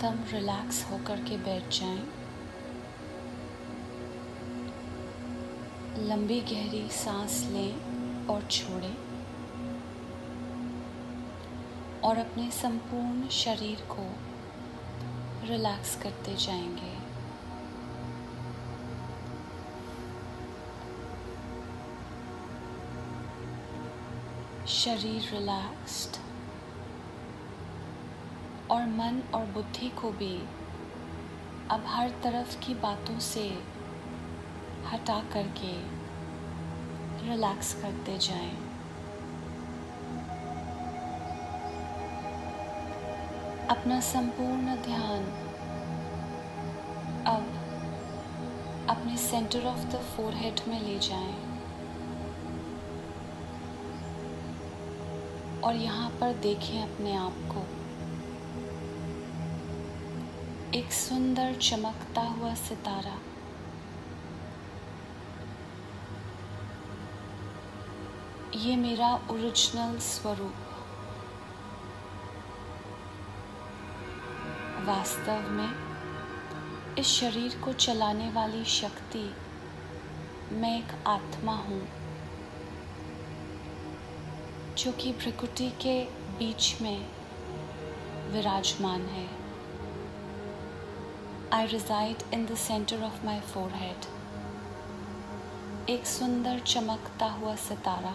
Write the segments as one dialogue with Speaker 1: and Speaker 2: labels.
Speaker 1: एकदम रिलैक्स होकर के बैठ जाएं। लंबी गहरी सांस लें और छोड़ें और अपने संपूर्ण शरीर को रिलैक्स करते जाएंगे। शरीर रिलैक्स्ड और मन और बुद्धि को भी अब हर तरफ की बातों से हटा करके रिलैक्स करते जाएं। अपना संपूर्ण ध्यान अब अपने सेंटर ऑफ द फोरहेड में ले जाएं और यहाँ पर देखें अपने आप को एक सुंदर चमकता हुआ सितारा। ये मेरा ओरिजिनल स्वरूप वास्तव में इस शरीर को चलाने वाली शक्ति मैं एक आत्मा हूँ जो कि भ्रिकुटी के बीच में विराजमान है। I reside in the center of my forehead. एक सुंदर चमकता हुआ सितारा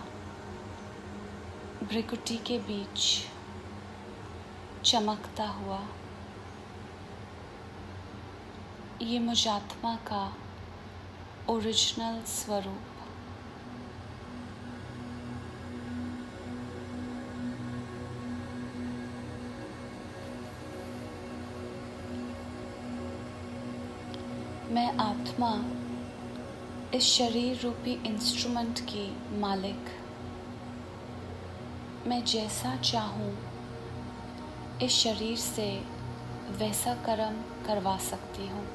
Speaker 1: भ्रिकुटी के बीच चमकता हुआ, ये मुझ आत्मा का ओरिजिनल स्वरूप। मैं आत्मा इस शरीर रूपी इंस्ट्रूमेंट की मालिक, मैं जैसा चाहूँ इस शरीर से वैसा कर्म करवा सकती हूँ।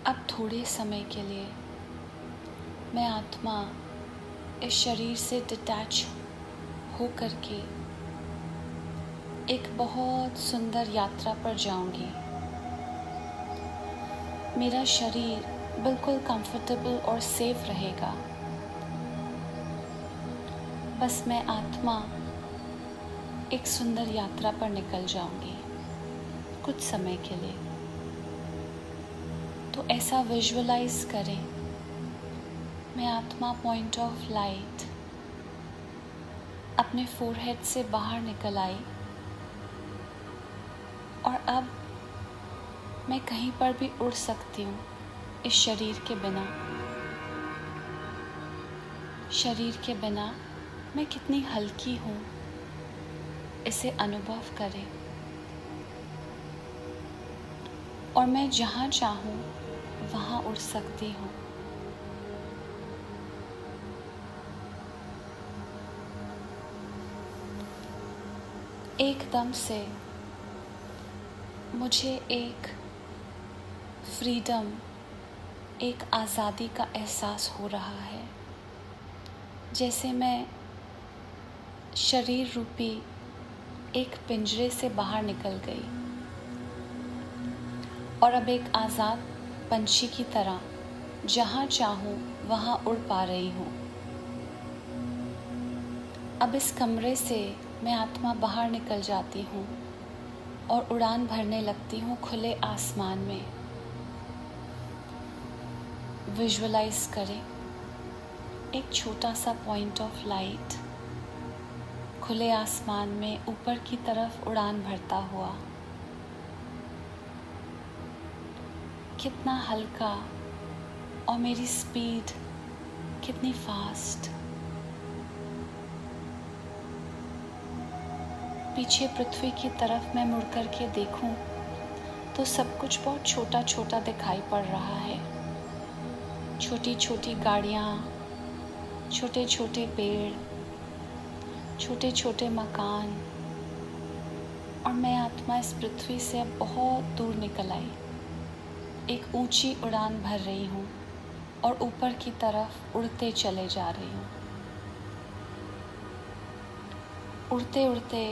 Speaker 1: अब थोड़े समय के लिए मैं आत्मा इस शरीर से डिटैच हो करके एक बहुत सुंदर यात्रा पर जाऊंगी। मेरा शरीर बिल्कुल कंफर्टेबल और सेफ रहेगा। बस मैं आत्मा एक सुंदर यात्रा पर निकल जाऊंगी कुछ समय के लिए। तो ऐसा विजुअलाइज करें, मैं आत्मा पॉइंट ऑफ लाइट अपने फोरहेड से बाहर निकल आई और अब मैं कहीं पर भी उड़ सकती हूँ इस शरीर के बिना। शरीर के बिना मैं कितनी हल्की हूँ, इसे अनुभव करें। और मैं जहाँ चाहूँ वहाँ उड़ सकती हूँ। एकदम से मुझे एक फ्रीडम, एक आज़ादी का एहसास हो रहा है, जैसे मैं शरीर रूपी एक पिंजरे से बाहर निकल गई और अब एक आज़ाद पंछी की तरह जहाँ चाहूँ वहाँ उड़ पा रही हूँ। अब इस कमरे से मैं आत्मा बाहर निकल जाती हूँ और उड़ान भरने लगती हूँ खुले आसमान में। विजुअलाइज करें एक छोटा सा पॉइंट ऑफ लाइट खुले आसमान में ऊपर की तरफ उड़ान भरता हुआ। कितना हल्का और मेरी स्पीड कितनी फास्ट। पीछे पृथ्वी की तरफ मैं मुड़ कर के देखूं तो सब कुछ बहुत छोटा छोटा दिखाई पड़ रहा है। छोटी छोटी गाड़ियाँ, छोटे छोटे पेड़, छोटे छोटे मकान, और मैं आत्मा इस पृथ्वी से अब बहुत दूर निकल आई। एक ऊंची उड़ान भर रही हूँ और ऊपर की तरफ उड़ते चले जा रही हूँ। उड़ते उड़ते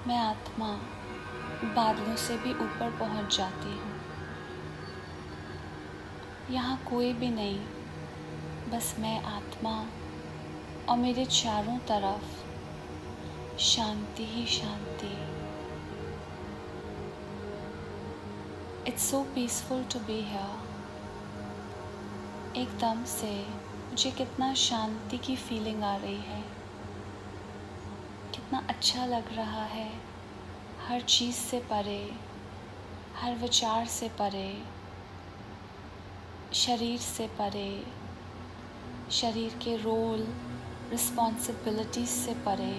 Speaker 1: मैं आत्मा बादलों से भी ऊपर पहुंच जाती हूँ। यहाँ कोई भी नहीं, बस मैं आत्मा और मेरे चारों तरफ शांति ही शांति। It's so peaceful to be here. एकदम से मुझे कितना शांति की फीलिंग आ रही है, कितना अच्छा लग रहा है। हर चीज़ से परे, हर विचार से परे, शरीर से परे, शरीर के रोल रिस्पॉन्सिबिलिटीज से परे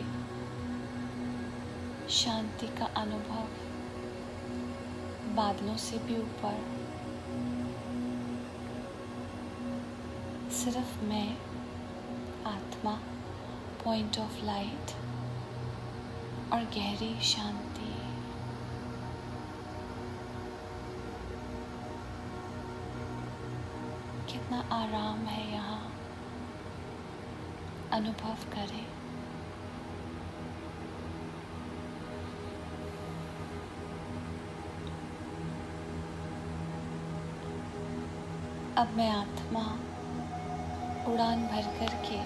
Speaker 1: शांति का अनुभव, बादलों से भी ऊपर। सिर्फ मैं, आत्मा, पॉइंट ऑफ लाइट और गहरी शांति। कितना आराम है यहाँ, अनुभव करें। अब मैं आत्मा उड़ान भर कर के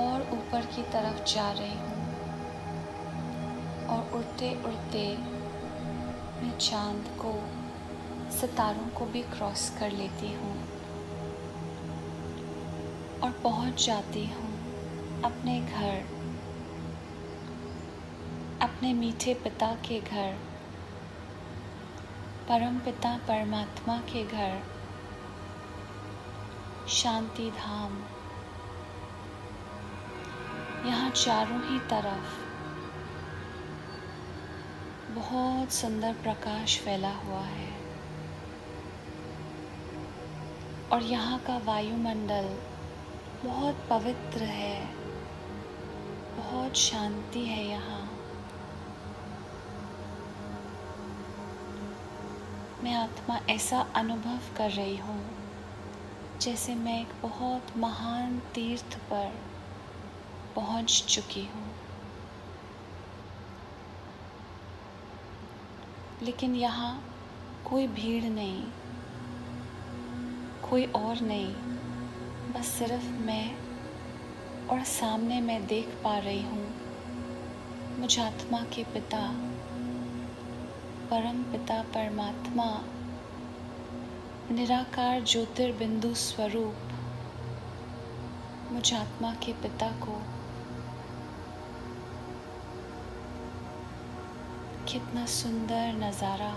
Speaker 1: और ऊपर की तरफ जा रही हूँ और उड़ते उड़ते मैं चाँद को, सितारों को भी क्रॉस कर लेती हूँ और पहुँच जाती हूँ अपने घर, अपने मीठे पिता के घर, परम पिता परमात्मा के घर, शांति धाम। यहाँ चारों ही तरफ बहुत सुंदर प्रकाश फैला हुआ है और यहाँ का वायुमंडल बहुत पवित्र है, बहुत शांति है यहाँ। मैं आत्मा ऐसा अनुभव कर रही हूँ जैसे मैं एक बहुत महान तीर्थ पर पहुँच चुकी हूँ। लेकिन यहाँ कोई भीड़ नहीं, कोई और नहीं, बस सिर्फ मैं और सामने मैं देख पा रही हूँ मुझ आत्मा के पिता, परम पिता परमात्मा, निराकार ज्योतिर्बिंदु स्वरूप मुझ आत्मा के पिता को। कितना सुंदर नज़ारा,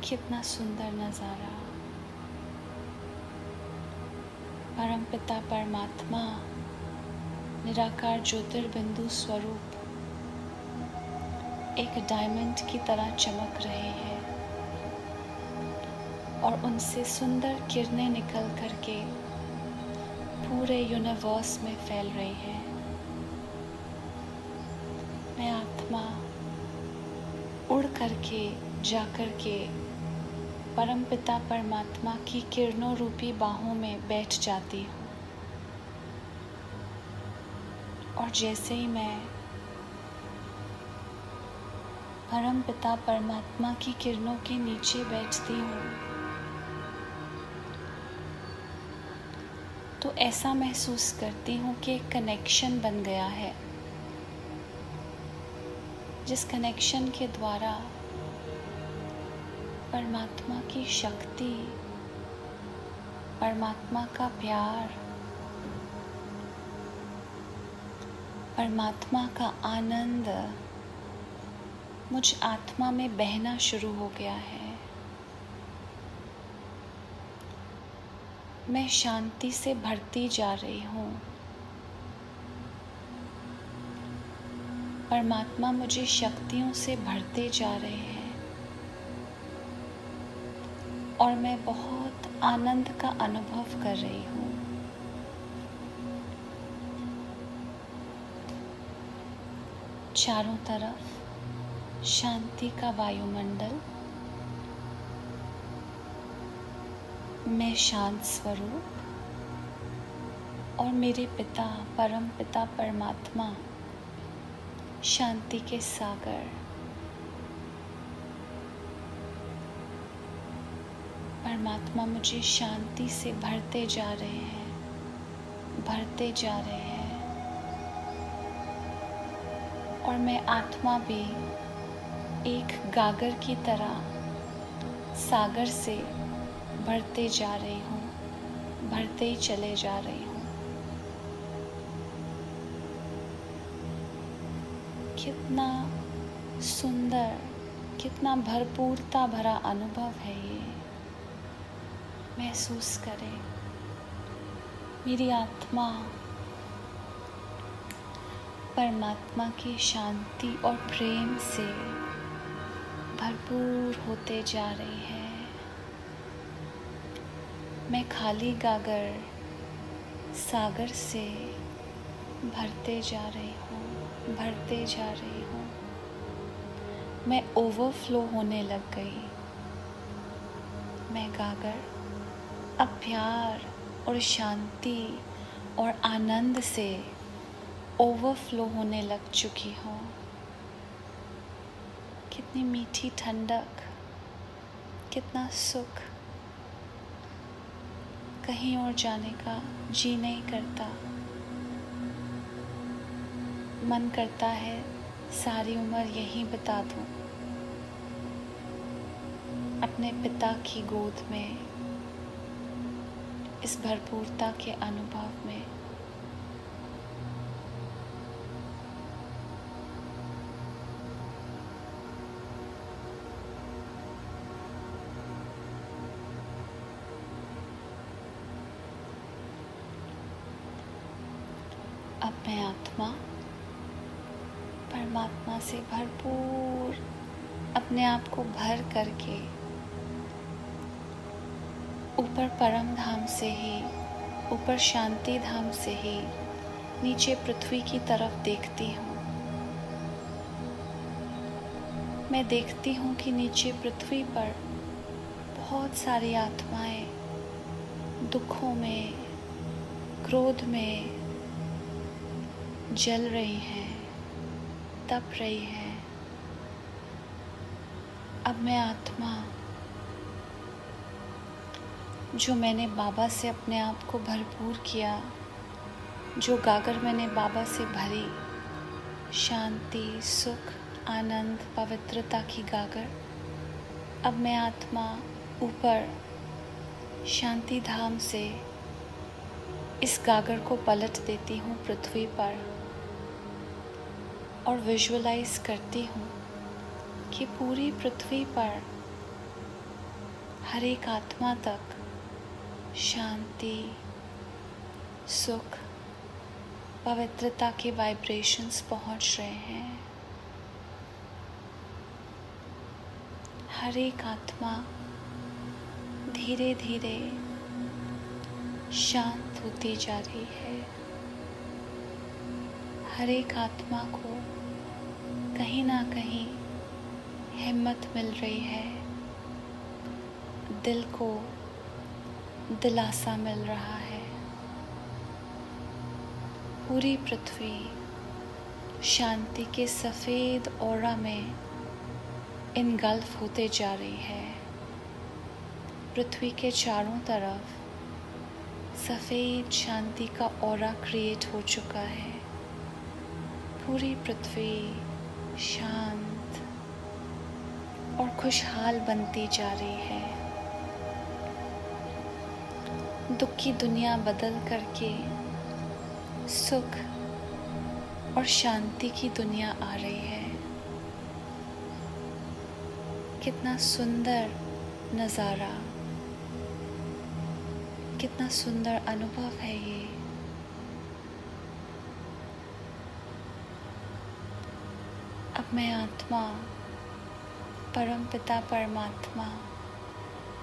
Speaker 1: कितना सुंदर नज़ारा। परम पिता परमात्मा, निराकार ज्योतिर्बिंदु स्वरूप एक डायमंड की तरह चमक रहे हैं और उनसे सुंदर किरणें निकल करके पूरे यूनिवर्स में फैल रही हैं। मैं आत्मा उड़ करके जा करके परम पिता परमात्मा की किरणों रूपी बाहों में बैठ जाती हूँ और जैसे ही मैं परम पिता परमात्मा की किरणों के नीचे बैठती हूँ तो ऐसा महसूस करती हूँ कि एक कनेक्शन बन गया है, जिस कनेक्शन के द्वारा परमात्मा की शक्ति, परमात्मा का प्यार, परमात्मा का आनंद मुझ आत्मा में बहना शुरू हो गया है। मैं शांति से भरती जा रही हूँ। परमात्मा मुझे शक्तियों से भरते जा रहे हैं और मैं बहुत आनंद का अनुभव कर रही हूँ। चारों तरफ शांति का वायुमंडल, मैं शांत स्वरूप और मेरे पिता परम पिता परमात्मा शांति के सागर परमात्मा मुझे शांति से भरते जा रहे हैं, भरते जा रहे हैं। और मैं आत्मा भी एक गागर की तरह सागर से भरते जा रही हूँ, भरते ही चले जा रही हूँ। कितना सुंदर, कितना भरपूरता भरा अनुभव है ये। महसूस करें, मेरी आत्मा परमात्मा की शांति और प्रेम से भरपूर होते जा रही है। मैं खाली गागर सागर से भरते जा रही हूँ, भरते जा रही हूँ। मैं ओवरफ्लो होने लग गई। मैं गागर अब प्यार और शांति और आनंद से ओवरफ्लो होने लग चुकी हूँ। कितनी मीठी ठंडक, कितना सुख। कहीं और जाने का जी नहीं करता। मन करता है सारी उम्र यहीं बिता दूं, अपने पिता की गोद में, इस भरपूरता के अनुभव में। अब मैं आत्मा परमात्मा से भरपूर अपने आप को भर करके ऊपर परम धाम से ही, ऊपर शांति धाम से ही नीचे पृथ्वी की तरफ देखती हूँ। मैं देखती हूँ कि नीचे पृथ्वी पर बहुत सारी आत्माएं दुखों में, क्रोध में जल रही हैं, तप रही है। अब मैं आत्मा जो मैंने बाबा से अपने आप को भरपूर किया, जो गागर मैंने बाबा से भरी, शांति, सुख, आनंद, पवित्रता की गागर, अब मैं आत्मा ऊपर शांति धाम से इस गागर को पलट देती हूँ पृथ्वी पर और विजुअलाइज करती हूँ कि पूरी पृथ्वी पर हर एक आत्मा तक शांति, सुख, पवित्रता के वाइब्रेशंस पहुँच रहे हैं। हर एक आत्मा धीरे धीरे शांत होती जा रही है। हर एक आत्मा को कहीं ना कहीं हिम्मत मिल रही है, दिल को दिलासा मिल रहा है। पूरी पृथ्वी शांति के सफ़ेद ऑरा में इनगल्फ होते जा रही है। पृथ्वी के चारों तरफ सफ़ेद शांति का ऑरा क्रिएट हो चुका है। पूरी पृथ्वी शांत और खुशहाल बनती जा रही है। दुख की दुनिया बदल करके सुख और शांति की दुनिया आ रही है। कितना सुंदर नज़ारा, कितना सुंदर अनुभव है ये। अब मैं आत्मा परम पिता परमात्मा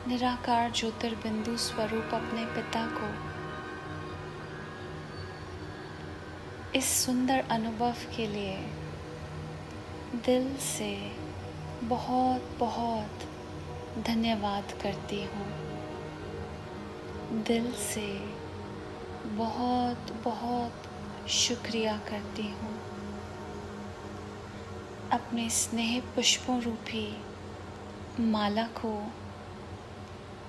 Speaker 1: निराकार ज्योतिर्बिंदु स्वरूप अपने पिता को इस सुंदर अनुभव के लिए दिल से बहुत बहुत धन्यवाद करती हूँ। दिल से बहुत बहुत शुक्रिया करती हूँ। अपने स्नेह पुष्पों रूपी माला को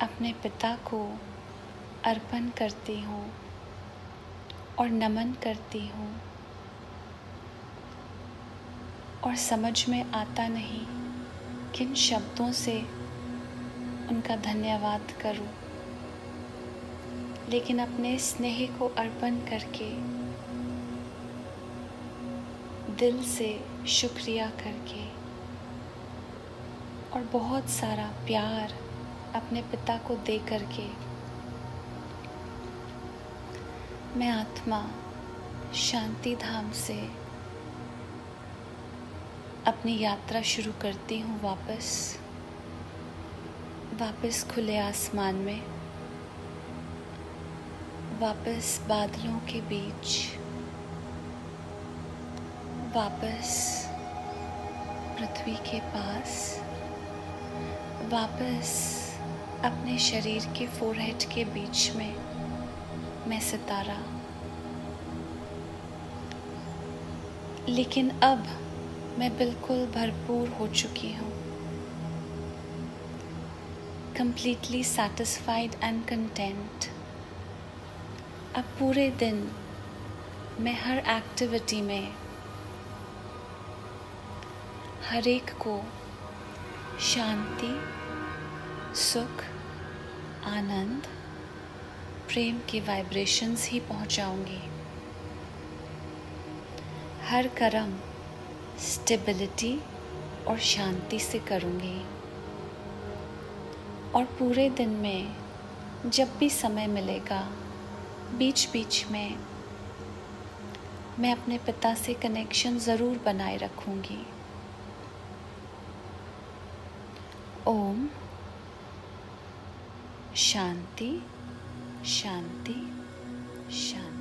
Speaker 1: अपने पिता को अर्पण करती हूँ और नमन करती हूँ, और समझ में आता नहीं किन शब्दों से उनका धन्यवाद करूं, लेकिन अपने स्नेह को अर्पण करके, दिल से शुक्रिया करके और बहुत सारा प्यार अपने पिता को दे करके मैं आत्मा शांति धाम से अपनी यात्रा शुरू करती हूँ वापस खुले आसमान में, वापस बादलों के बीच, वापस पृथ्वी के पास, वापस अपने शरीर के फोरहेड के बीच में मैं सितारा। लेकिन अब मैं बिल्कुल भरपूर हो चुकी हूँ, completely satisfied and content। अब पूरे दिन मैं हर एक्टिविटी में हर एक को शांति, सुख, आनंद, प्रेम के वाइब्रेशंस ही पहुंचाऊंगी। हर कर्म स्टेबिलिटी और शांति से करूंगी, और पूरे दिन में जब भी समय मिलेगा, बीच बीच में मैं अपने पिता से कनेक्शन ज़रूर बनाए रखूंगी। ओम शांति शांति शांति।